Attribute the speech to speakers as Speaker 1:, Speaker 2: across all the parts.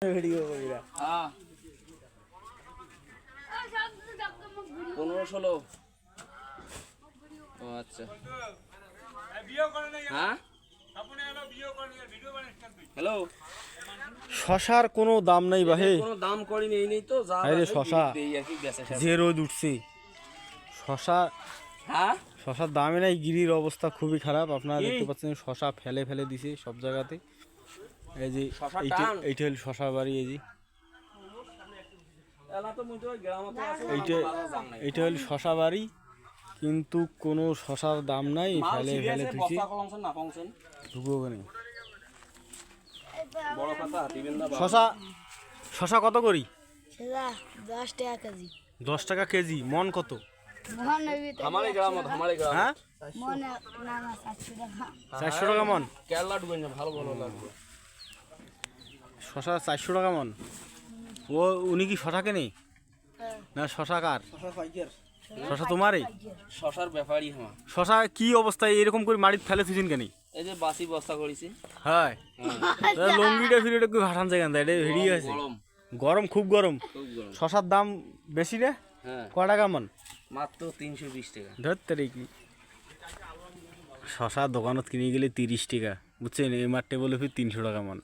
Speaker 1: Video কইরা
Speaker 2: হ্যাঁ 15-16 ও আচ্ছা হ্যাঁ হ্যালো
Speaker 1: শশার কোনো দাম নাই ভাই,
Speaker 2: কোনো দাম করিনি এই নেই তো যা
Speaker 1: আরে শশা
Speaker 2: দেই আর কি বেচা
Speaker 1: যে রোদ উঠছে, শশা
Speaker 2: হ্যাঁ
Speaker 1: শশার দামে নাই, গিরির অবস্থা খুবই খারাপ। আপনারা দেখতে পাচ্ছেন শশা ফেলে ফেলে দিছে সব জায়গাতে। এই যে এইটা হল শশা বাড়ি, এই যে এইটা হল শশা বাড়ি, কিন্তু কোনো শশার দাম নাই, ফেলে ফেলে দিছে। শশা শশা কত করি?
Speaker 3: 10 টাকা কেজি।
Speaker 1: 10 টাকা কেজি। মন কত?
Speaker 2: हमारे ग्राम
Speaker 1: হ্যাঁ
Speaker 3: মন না 700 টাকা।
Speaker 1: 400 টাকা মন।
Speaker 2: কেরালা ডুবেন ভালো ভালো লাগবে
Speaker 1: শশা 400 টাকা মন। ও উনি কি শশা কেনে না শশা কার? শশা তোমারই?
Speaker 2: শশার ব্যাপারই আমার।
Speaker 1: শশা কি অবস্থায় এরকম করে মাটিতে ফেলে থুইছেন কেন?
Speaker 2: এই যে বাসি বস্তা করেছি।
Speaker 1: হ্যাঁ লঙ্গিটা ফিরে একটু ভাসান জায়গান এটা ভিডিও আছে। গরম, খুব গরম। শশার দাম বেশি রে?
Speaker 2: হ্যাঁ
Speaker 1: ক টাকা মন?
Speaker 2: মাত্র 320 টাকা।
Speaker 1: ধরতে কি শশা দোকানত কিনে গেলে 30 টাকা, বুঝছেন? এই মাঠে বলে ফির 300 টাকা মন।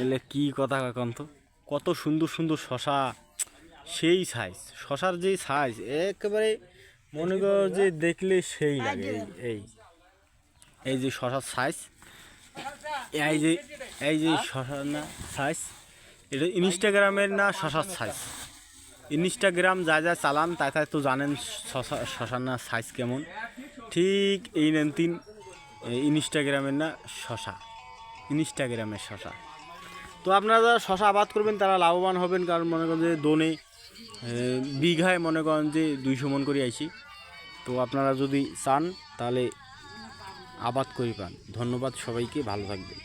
Speaker 1: এলে কি কথা কন তো, কত সুন্দর সুন্দর শশা, সেই সাইজ শশার যে সাইজ একেবারে মনে করো যে দেখলে সেই লাগে। এই এই যে শশার সাইজ, এই যে শশার না সাইজ, এটা ইনস্টাগ্রামের না শশার সাইজ। ইনস্টাগ্রাম যা যা চালান তাই তাই তো জানেন শশার না সাইজ কেমন। ঠিক এই নেন ইনস্টাগ্রামের না শশা, ইনস্টাগ্রামের শশা। তো আপনারা যারা শশা আবাদ করবেন তারা লাভবান হবেন, কারণ মনে করেন যে দোনে বিঘায় মনে করেন যে 200 মন করে আইছি। তো আপনারা যদি চান তাহলে আবাদ করে পান। ধন্যবাদ সবাইকে, ভালো থাকবেন।